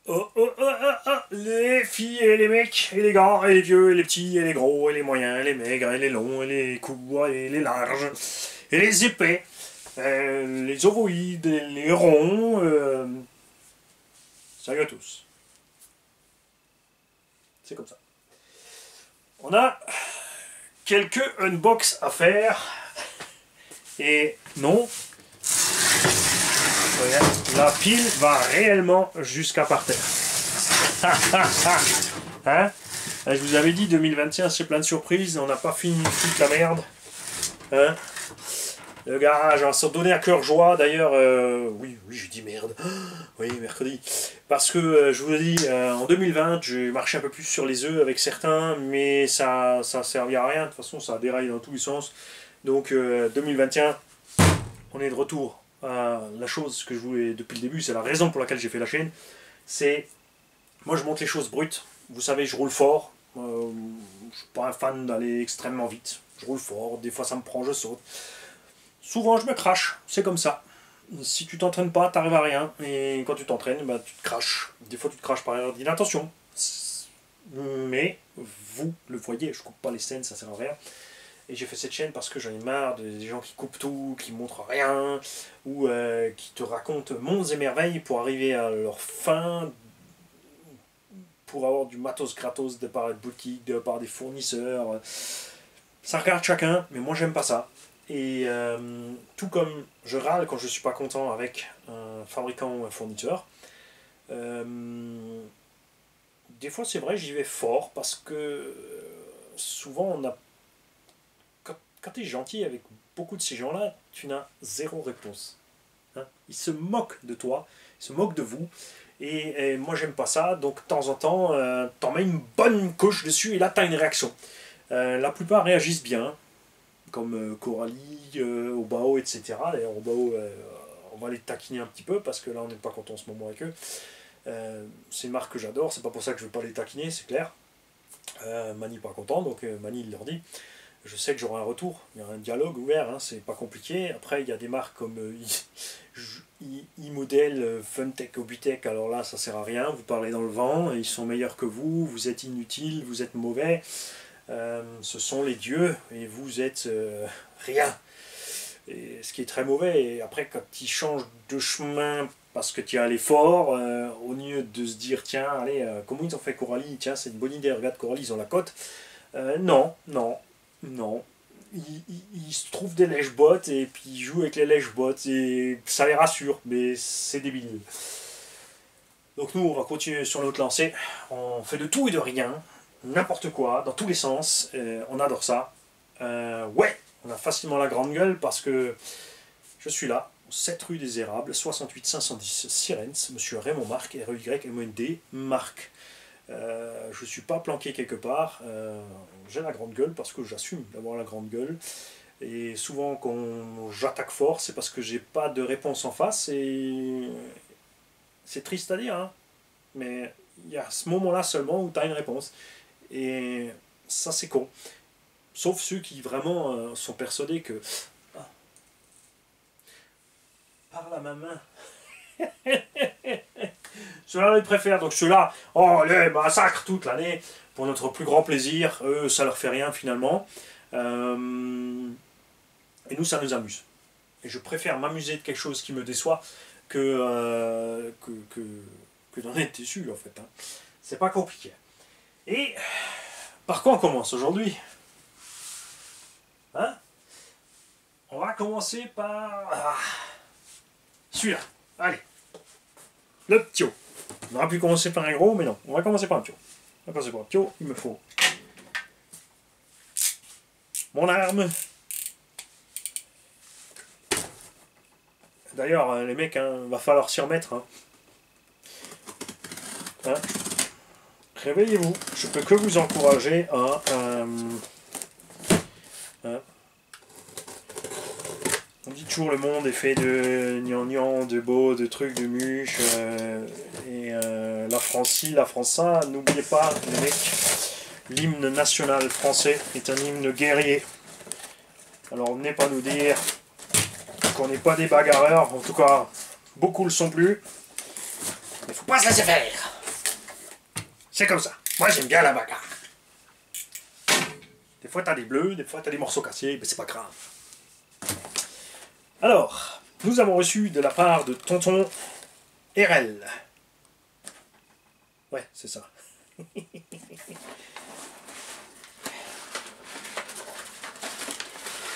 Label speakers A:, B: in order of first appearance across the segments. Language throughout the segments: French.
A: Oh, oh, oh, oh, oh, les filles et les mecs, et les grands, et les vieux, et les petits, et les gros, et les moyens, et les maigres, et les longs, et les courts, et les larges, et les épais, les ovoïdes, et les ronds. Salut à tous. C'est comme ça. On a quelques unbox à faire. Et non, la pile va réellement jusqu'à par terre. Hein? Je vous avais dit 2021 c'est plein de surprises, on n'a pas fini de foutre la merde. Hein? Le garage, on s'est donné à cœur joie d'ailleurs. Oui, j'ai dit merde. Oui, mercredi. Parce que je vous l'ai dit, en 2020, j'ai marché un peu plus sur les œufs avec certains, mais ça servi à rien. De toute façon, ça a déraillé dans tous les sens. Donc 2021, on est de retour. La chose que je voulais depuis le début, c'est la raison pour laquelle j'ai fait la chaîne. C'est, moi je monte les choses brutes. Vous savez, je roule fort. Je suis pas un fan d'aller extrêmement vite. Je roule fort. Des fois ça me prend, je saute. Souvent je me crache. C'est comme ça. Si tu t'entraînes pas, t'arrives à rien. Et quand tu t'entraînes, bah, tu te craches. Des fois tu te craches par erreur d'inattention. Mais vous le voyez, je coupe pas les scènes, ça sert à rien. Et j'ai fait cette chaîne parce que j'en ai marre des gens qui coupent tout, qui montrent rien, ou qui te racontent mondes et merveilles pour arriver à leur fin, pour avoir du matos gratos de part de boutique, de part des fournisseurs. Ça regarde chacun, mais moi j'aime pas ça. Et tout comme je râle quand je suis pas content avec un fabricant ou un fournisseur, des fois c'est vrai j'y vais fort parce que souvent on a quand tu es gentil avec beaucoup de ces gens-là, tu n'as zéro réponse. Hein, ils se moquent de toi, ils se moquent de vous. Et moi, j'aime pas ça. Donc, de temps en temps, t'en mets une bonne couche dessus et là, tu as une réaction. La plupart réagissent bien, comme Coralie, Obao, etc. D'ailleurs, Obao, on va les taquiner un petit peu parce que là, on n'est pas content en ce moment avec eux. C'est une marque que j'adore, c'est pas pour ça que je ne vais pas les taquiner, c'est clair. Mani pas content, donc Mani il leur dit. Je sais que j'aurai un retour, il y a un dialogue ouvert, hein, c'est pas compliqué. Après, il y a des marques comme e-model, Funtech, Obitech, alors là, ça sert à rien, vous parlez dans le vent, ils sont meilleurs que vous êtes inutile, vous êtes mauvais, ce sont les dieux, et vous êtes rien. Et ce qui est très mauvais, et après, quand ils changent de chemin parce que tu es allé fort, au lieu de se dire, tiens, allez, comment ils ont fait Coralie, tiens, c'est une bonne idée, regarde Coralie, ils ont la cote. Non, non. Non, ils se trouvent des lèche-bottes et puis ils jouent avec les lèche-bottes et ça les rassure, mais c'est débile. Donc nous, on va continuer sur notre lancée. On fait de tout et de rien, n'importe quoi, dans tous les sens. On adore ça. Ouais, on a facilement la grande gueule parce que je suis là, 7 rue des Érables, 68 510 Sirens, monsieur Raymond Marc, R-E-Y-M-O-N-D, Marc. Je ne suis pas planqué quelque part, j'ai la grande gueule parce que j'assume d'avoir la grande gueule. Et souvent quand j'attaque fort, c'est parce que j'ai pas de réponse en face et c'est triste à dire, hein, mais il y a ce moment-là seulement où tu as une réponse. Et ça c'est con. Sauf ceux qui vraiment sont persuadés que ah, parle à ma main. Ceux-là, ils préfèrent. Donc ceux-là, oh, les massacres toute l'année, pour notre plus grand plaisir. Eux, ça leur fait rien finalement. Et nous, ça nous amuse. Et je préfère m'amuser de quelque chose qui me déçoit que d'en être déçu, en fait. Hein. C'est pas compliqué. Et par quoi on commence aujourd'hui? Hein? On va commencer par celui-là. Allez. Le ptio. On aurait pu commencer par un gros, mais non. On va commencer par un ptio. On va commencer par un ptio. Il me faut mon arme. D'ailleurs, les mecs, hein, va falloir s'y remettre. Hein. Hein? Réveillez-vous. Je peux que vous encourager à... on dit toujours le monde est fait de gnangnan, de beaux, de trucs, de mûches, et la France-ci, la France-ça. N'oubliez pas, les mecs, l'hymne national français est un hymne guerrier. Alors venez pas nous dire qu'on n'est pas des bagarreurs, en tout cas, beaucoup le sont plus. Mais faut pas se laisser faire. C'est comme ça. Moi, j'aime bien la bagarre. Des fois, t'as des bleus, des fois, t'as des morceaux cassés, mais c'est pas grave. Alors, nous avons reçu de la part de tonton RL. Ouais, c'est ça.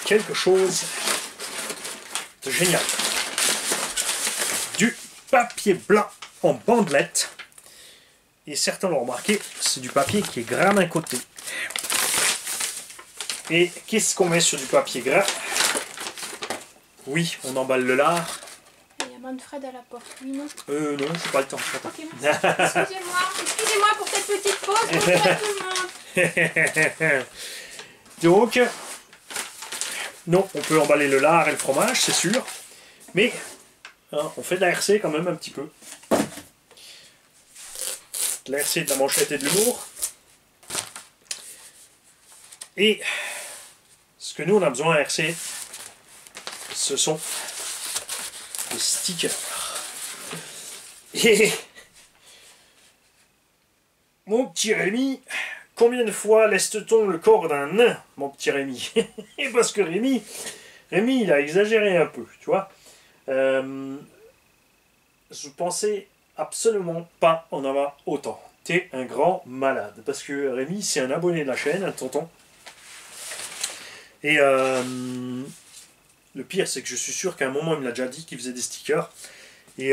A: Quelque chose de génial. Du papier blanc en bandelette. Et certains l'ont remarqué, c'est du papier qui est gras d'un côté. Et qu'est-ce qu'on met sur du papier gras? Oui, on emballe le lard.
B: Il y a Manfred à la porte, oui, non?
A: Non, j'ai pas le temps.
B: Ok, merci. Excusez-moi pour cette petite pause. Bonjour à tout le monde.
A: Donc, non, on peut emballer le lard et le fromage, c'est sûr. Mais, hein, on fait de la RC quand même un petit peu. De la RC, de la manchette et de l'humour. Et ce que nous on a besoin à RC, ce sont des stickers. Et mon petit Rémi, combien de fois laisse-t-on le corps d'un nain, mon petit Rémi? Et parce que Rémi, il a exagéré un peu, tu vois. Je pensais absolument pas en avoir autant. T'es un grand malade. Parce que Rémi, c'est un abonné de la chaîne, un tonton. Et le pire, c'est que je suis sûr qu'à un moment, il me l'a déjà dit qu'il faisait des stickers. Et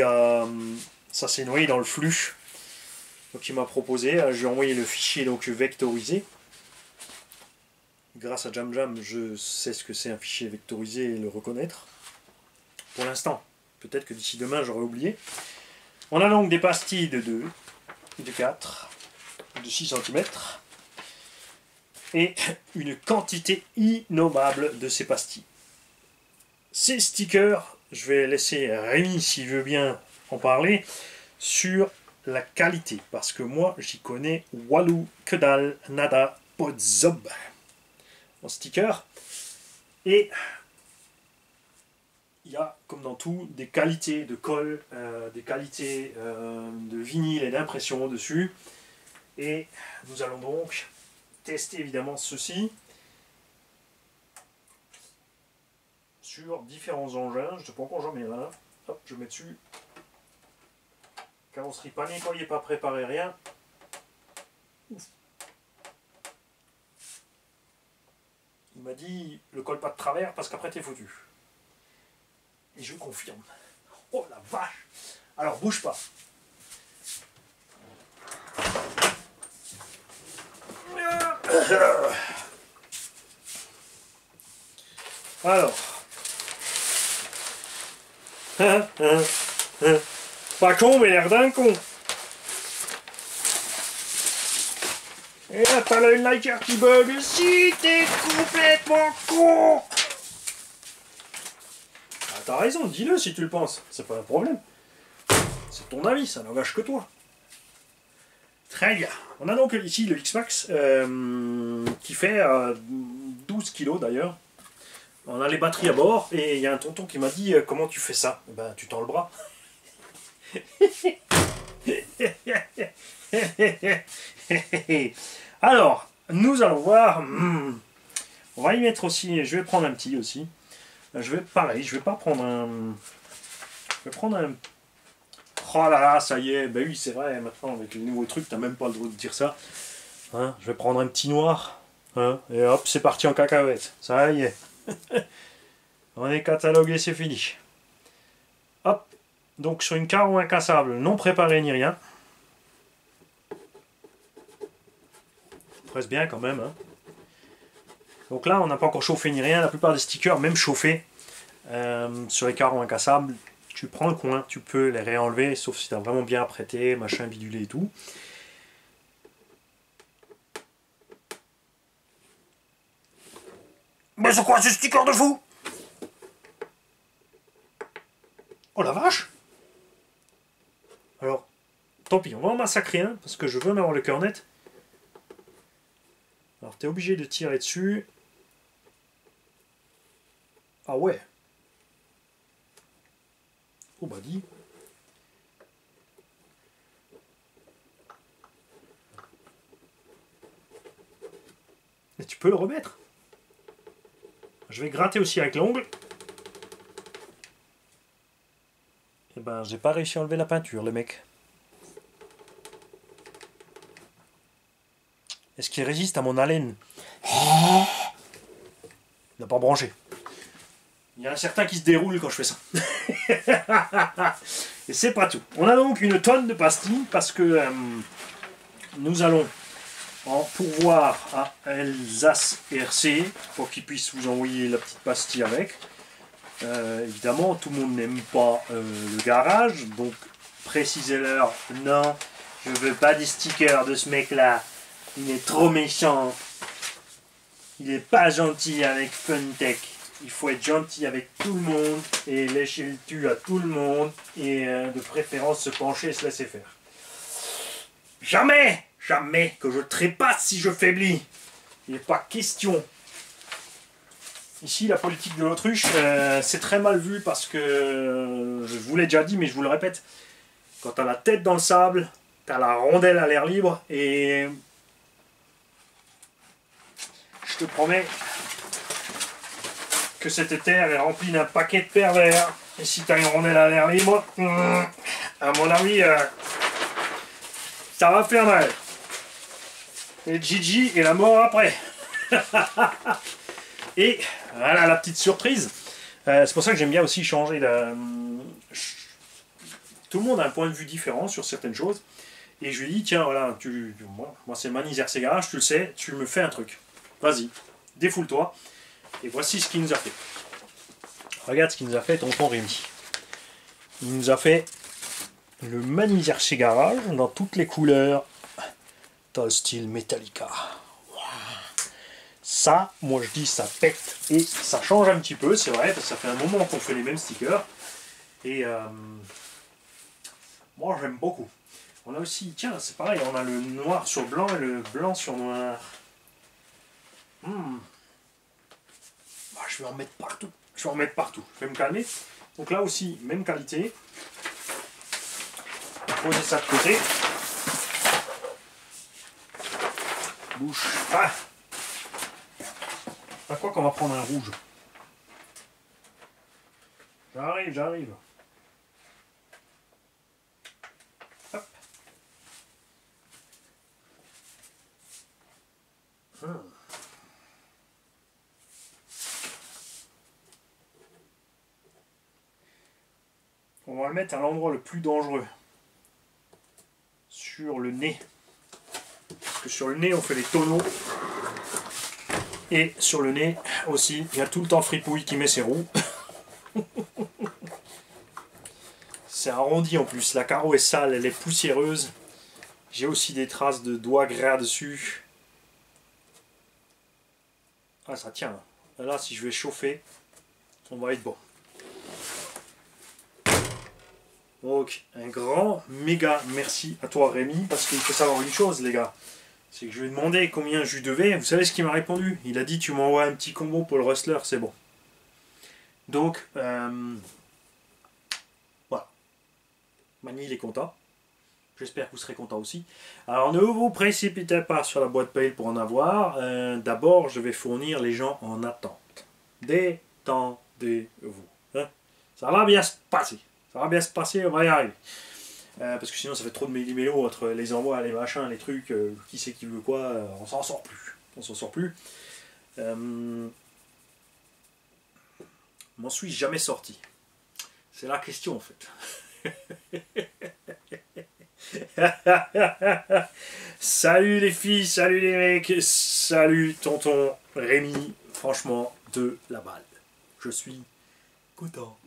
A: ça s'est noyé dans le flux. Donc il m'a proposé, je lui ai envoyé le fichier donc, vectorisé. Grâce à JamJam, je sais ce que c'est un fichier vectorisé et le reconnaître. Pour l'instant, peut-être que d'ici demain, j'aurai oublié. On a donc des pastilles de 2, de 4, de 6 cm. Et une quantité innommable de ces pastilles. Ces stickers, je vais laisser Rémi, s'il veut bien en parler, sur la qualité. Parce que moi, j'y connais walou, que dalle, nada, podzob en sticker. Et il y a, comme dans tout, des qualités de colle, des qualités de vinyle et d'impression dessus. Et nous allons donc tester évidemment ceci sur différents engins. Je ne sais pas encore j'en mets un. Hop, je mets dessus. Carrosserie pas nettoyée, pas préparée, rien. Ouf. Il m'a dit le colle pas de travers parce qu'après t'es foutu. Et je confirme. Oh la vache! Alors bouge pas. Alors. Pas con, mais l'air d'un con. Et là, t'as le lighter qui bug. Si, t'es complètement con. Ah, t'as raison, dis-le si tu le penses. C'est pas un problème. C'est ton avis, ça n'engage que toi. Très bien. On a donc ici le X-Max qui fait 12 kg d'ailleurs. On a les batteries à bord et il y a un tonton qui m'a dit comment tu fais ça? Ben tu tends le bras. Alors, nous allons voir. On va y mettre aussi. Je vais prendre un petit aussi. Pareil, je vais pas prendre un. Je vais prendre un. Oh là là, ça y est. Ben oui, c'est vrai. Maintenant avec les nouveaux trucs, t'as même pas le droit de dire ça. Hein, je vais prendre un petit noir. Hein, et hop, c'est parti en cacahuète. Ça y est. On est catalogué, c'est fini. Hop, donc sur une carreau incassable, non préparée ni rien. Presse bien quand même. Hein. Donc là, on n'a pas encore chauffé ni rien. La plupart des stickers, même chauffés, sur les carreaux incassables, tu prends le coin, tu peux les réenlever, sauf si tu as vraiment bien apprêté, machin, bidulé et tout. Mais c'est quoi ce sticker de fou? Oh la vache! Alors, tant pis, on va en massacrer un, parce que je veux en avoir le cœur net. Alors, tu es obligé de tirer dessus. Ah ouais! Oh bah dis! peux le remettre. Je vais gratter aussi avec l'ongle. Eh ben, j'ai pas réussi à enlever la peinture, le mec. Est-ce qu'il résiste à mon haleine? Il n'a pas branché. Il y a un certain qui se déroule quand je fais ça. Et c'est pas tout. On a donc une tonne de pastilles parce que nous allons en pourvoir à Alsace RC pour qu'ils puissent vous envoyer la petite pastille avec. Évidemment, tout le monde n'aime pas le garage, donc précisez-leur non, je veux pas des stickers de ce mec-là. Il est trop méchant. Il est pas gentil avec Funtech. Il faut être gentil avec tout le monde et lécher le cul à tout le monde et de préférence se pencher et se laisser faire. Jamais, jamais que je trépasse si je faiblis. Il n'est pas question. Ici, la politique de l'autruche, c'est très mal vu parce que, je vous l'ai déjà dit, mais je vous le répète, quand tu as la tête dans le sable, tu as la rondelle à l'air libre et je te promets que cette terre est remplie d'un paquet de pervers. Et si tu as une rondelle à l'air libre, à mon avis, ça va faire mal. Et Gigi est la mort après. Et voilà la petite surprise. C'est pour ça que j'aime bien aussi changer de... Tout le monde a un point de vue différent sur certaines choses. Et je lui dis, tiens, voilà, moi c'est Manny RC Garage, tu le sais, tu me fais un truc. Vas-y, défoule-toi. Et voici ce qu'il nous a fait. Regarde ce qu'il nous a fait, tonton Rémi. Il nous a fait le Manny RC Garage dans toutes les couleurs. Dans le style Metallica. Ça, moi je dis, ça pète et ça change un petit peu, c'est vrai, parce que ça fait un moment qu'on fait les mêmes stickers. Et moi j'aime beaucoup. On a aussi, tiens, c'est pareil, on a le noir sur blanc et le blanc sur noir. Je vais en mettre partout. Je vais en mettre partout. Je vais me calmer. Donc là aussi, même qualité. Poser ça de côté. Bouche. Ah! À quoi qu'on va prendre un rouge? J'arrive, j'arrive. Hop. On va le mettre à l'endroit le plus dangereux. Sur le nez. Parce que sur le nez, on fait les tonneaux. Et sur le nez aussi, il y a tout le temps Fripouille qui met ses roues. C'est arrondi en plus. La carreau est sale, elle est poussiéreuse. J'ai aussi des traces de doigts gras dessus. Ah, ça tient. Là, si je vais chauffer, on va être bon. Donc, un grand, méga merci à toi Rémi, parce qu'il faut savoir une chose les gars, c'est que je lui ai demandé combien je lui devais, vous savez ce qu'il m'a répondu? Il a dit tu m'envoies un petit combo pour le Rustler, c'est bon. Donc, voilà. Manny il est content, j'espère que vous serez content aussi. Alors ne vous précipitez pas sur la boîte mail pour en avoir, d'abord je vais fournir les gens en attente. Détendez-vous, hein? Ça va bien se passer. Ça va bien se passer, on va y arriver. Parce que sinon ça fait trop de méli-mélo entre les envois, les machins, les trucs, qui sait qui veut quoi, on s'en sort plus. On s'en sort plus. M'en suis jamais sorti. C'est la question en fait. Salut les filles, salut les mecs, salut tonton Rémi, franchement de la balle. Je suis content.